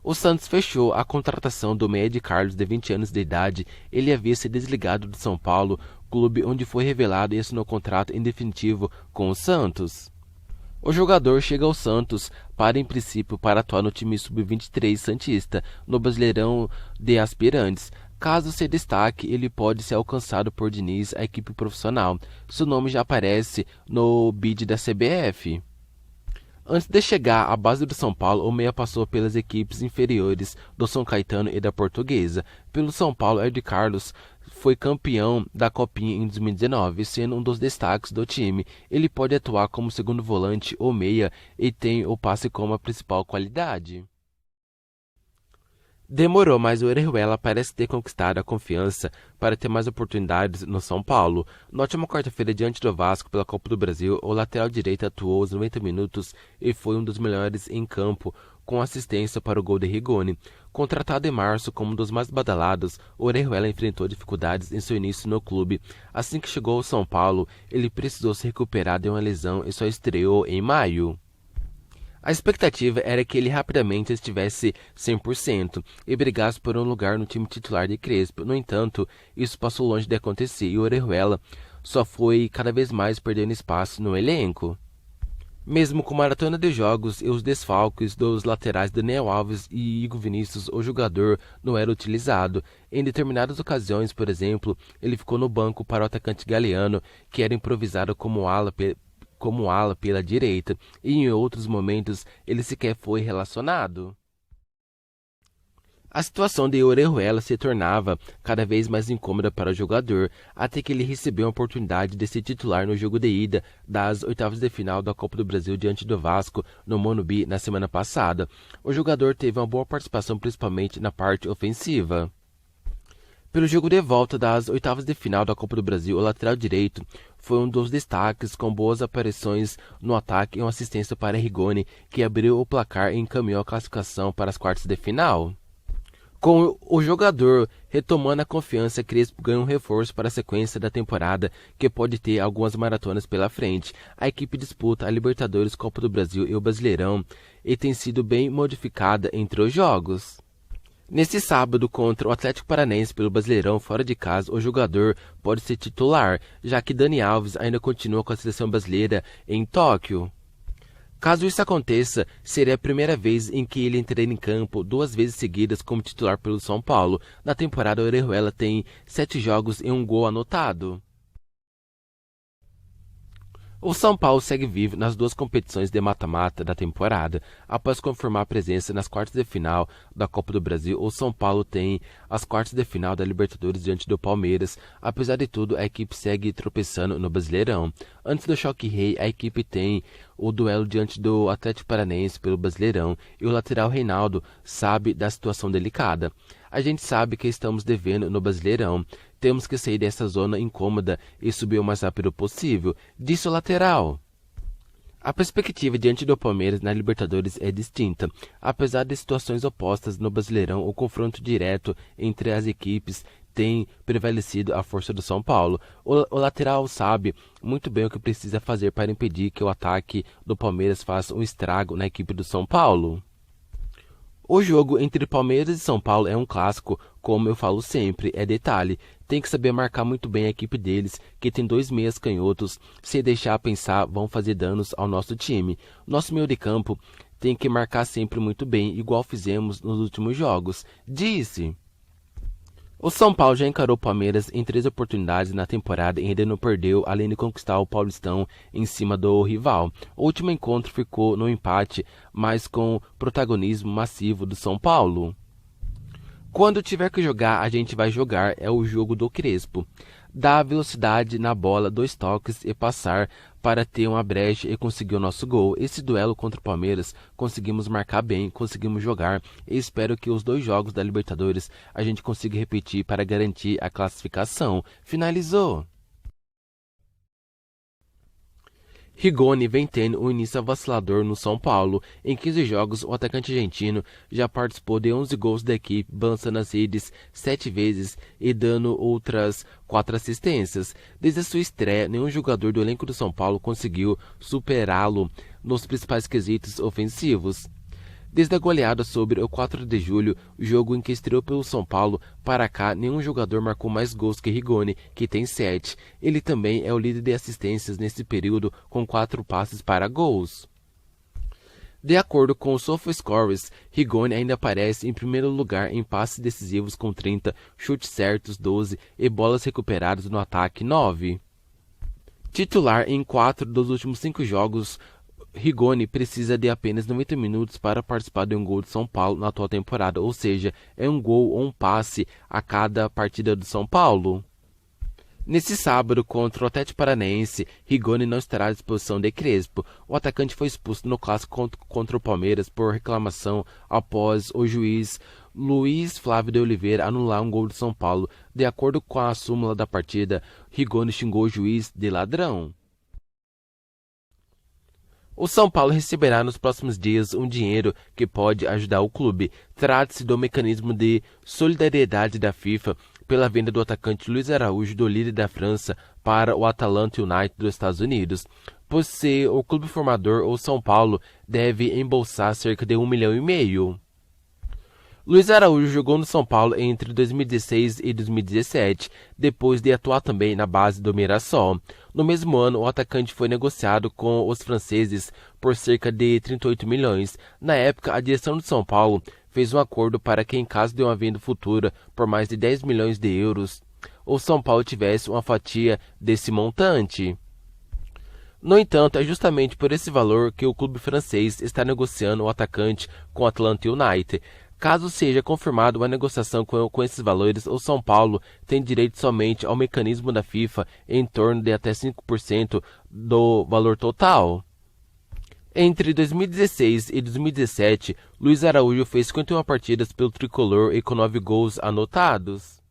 O Santos fechou a contratação do meia de Carlos, de 20 anos de idade. Ele havia se desligado do São Paulo, clube onde foi revelado e assinou contrato em definitivo com o Santos. O jogador chega ao Santos em princípio, para atuar no time sub-23 santista, no Brasileirão de Aspirantes. Caso se destaque, ele pode ser alcançado por Diniz, a equipe profissional. Seu nome já aparece no bid da CBF. Antes de chegar à base do São Paulo, o meia passou pelas equipes inferiores do São Caetano e da Portuguesa. Pelo São Paulo, Ed Carlos foi campeão da Copinha em 2019, sendo um dos destaques do time. Ele pode atuar como segundo volante ou meia e tem o passe como a principal qualidade. Demorou, mas o Orejuela parece ter conquistado a confiança para ter mais oportunidades no São Paulo. Na última quarta-feira, diante do Vasco pela Copa do Brasil, o lateral direito atuou os 90 minutos e foi um dos melhores em campo, com assistência para o gol de Rigoni. Contratado em março como um dos mais badalados, o Orejuela enfrentou dificuldades em seu início no clube. Assim que chegou ao São Paulo, ele precisou se recuperar de uma lesão e só estreou em maio. A expectativa era que ele rapidamente estivesse 100% e brigasse por um lugar no time titular de Crespo. No entanto, isso passou longe de acontecer e o Orejuela só foi cada vez mais perdendo espaço no elenco. Mesmo com maratona de jogos e os desfalques dos laterais Daniel Alves e Igor Vinícius, o jogador não era utilizado. Em determinadas ocasiões, por exemplo, ele ficou no banco para o atacante Galeano, que era improvisado como ala pela direita, e em outros momentos ele sequer foi relacionado. A situação de Orejuela se tornava cada vez mais incômoda para o jogador, até que ele recebeu a oportunidade de ser titular no jogo de ida das oitavas de final da Copa do Brasil diante do Vasco, no Morumbi, na semana passada. O jogador teve uma boa participação, principalmente na parte ofensiva. Pelo jogo de volta das oitavas de final da Copa do Brasil, o lateral direito foi um dos destaques, com boas aparições no ataque e uma assistência para Rigoni, que abriu o placar e encaminhou a classificação para as quartas de final. Com o jogador retomando a confiança, Crespo ganha um reforço para a sequência da temporada, que pode ter algumas maratonas pela frente. A equipe disputa a Libertadores, Copa do Brasil e o Brasileirão e tem sido bem modificada entre os jogos. Nesse sábado, contra o Atlético Paranaense pelo Brasileirão fora de casa, o jogador pode ser titular, já que Dani Alves ainda continua com a seleção brasileira em Tóquio. Caso isso aconteça, seria a primeira vez em que ele entraria em campo 2 vezes seguidas como titular pelo São Paulo. Na temporada, o Orejuela tem 7 jogos e 1 gol anotado. O São Paulo segue vivo nas 2 competições de mata-mata da temporada. Após confirmar a presença nas quartas de final da Copa do Brasil, o São Paulo tem as quartas de final da Libertadores diante do Palmeiras. Apesar de tudo, a equipe segue tropeçando no Brasileirão. Antes do choque rei, a equipe tem o duelo diante do Atlético Paranaense pelo Brasileirão e o lateral Reinaldo sabe da situação delicada. A gente sabe que estamos devendo no Brasileirão. Temos que sair dessa zona incômoda e subir o mais rápido possível, disse o lateral. A perspectiva diante do Palmeiras na Libertadores é distinta. Apesar de situações opostas no Brasileirão, o confronto direto entre as equipes tem prevalecido a força do São Paulo. O lateral sabe muito bem o que precisa fazer para impedir que o ataque do Palmeiras faça um estrago na equipe do São Paulo. O jogo entre Palmeiras e São Paulo é um clássico, como eu falo sempre, é detalhe. Tem que saber marcar muito bem a equipe deles, que tem 2 meias canhotos. Se deixar pensar, vão fazer danos ao nosso time. Nosso meio de campo tem que marcar sempre muito bem, igual fizemos nos últimos jogos, disse. O São Paulo já encarou o Palmeiras em 3 oportunidades na temporada e ainda não perdeu, além de conquistar o Paulistão em cima do rival. O último encontro ficou no empate, mas com protagonismo massivo do São Paulo. Quando tiver que jogar, a gente vai jogar, é o jogo do Crespo. Dar velocidade na bola, 2 toques e passar para ter uma brecha e conseguir o nosso gol. Esse duelo contra o Palmeiras conseguimos marcar bem, conseguimos jogar e espero que os 2 jogos da Libertadores a gente consiga repetir para garantir a classificação. Finalizou. Rigoni vem tendo um início vacilador no São Paulo. Em 15 jogos, o atacante argentino já participou de 11 gols da equipe, balançando as redes 7 vezes e dando outras 4 assistências. Desde a sua estreia, nenhum jogador do elenco do São Paulo conseguiu superá-lo nos principais quesitos ofensivos. Desde a goleada sobre o 4 de julho, jogo em que estreou pelo São Paulo, para cá nenhum jogador marcou mais gols que Rigoni, que tem 7. Ele também é o líder de assistências nesse período, com 4 passes para gols. De acordo com o SofaScores, Rigoni ainda aparece em primeiro lugar em passes decisivos com 30, chutes certos 12 e bolas recuperadas no ataque 9. Titular em 4 dos últimos 5 jogos, Rigoni precisa de apenas 90 minutos para participar de um gol de São Paulo na atual temporada, ou seja, é um gol ou um passe a cada partida do São Paulo. Nesse sábado, contra o Atlético Paranaense, Rigoni não estará à disposição de Crespo. O atacante foi expulso no clássico contra o Palmeiras por reclamação após o juiz Luiz Flávio de Oliveira anular um gol de São Paulo. De acordo com a súmula da partida, Rigoni xingou o juiz de ladrão. O São Paulo receberá nos próximos dias um dinheiro que pode ajudar o clube. Trata-se do mecanismo de solidariedade da FIFA pela venda do atacante Luiz Araújo do Lille da França para o Atalanta United dos Estados Unidos. Por ser o clube formador, o São Paulo deve embolsar cerca de 1,5 milhão. Luiz Araújo jogou no São Paulo entre 2016 e 2017, depois de atuar também na base do Mirassol. No mesmo ano, o atacante foi negociado com os franceses por cerca de 38 milhões. Na época, a direção do São Paulo fez um acordo para que, em caso de uma venda futura por mais de 10 milhões de euros, o São Paulo tivesse uma fatia desse montante. No entanto, é justamente por esse valor que o clube francês está negociando o atacante com o Atlanta United. Caso seja confirmada uma negociação com esses valores, o São Paulo tem direito somente ao mecanismo da FIFA em torno de até 5% do valor total. Entre 2016 e 2017, Luiz Araújo fez 51 partidas pelo tricolor e com 9 gols anotados.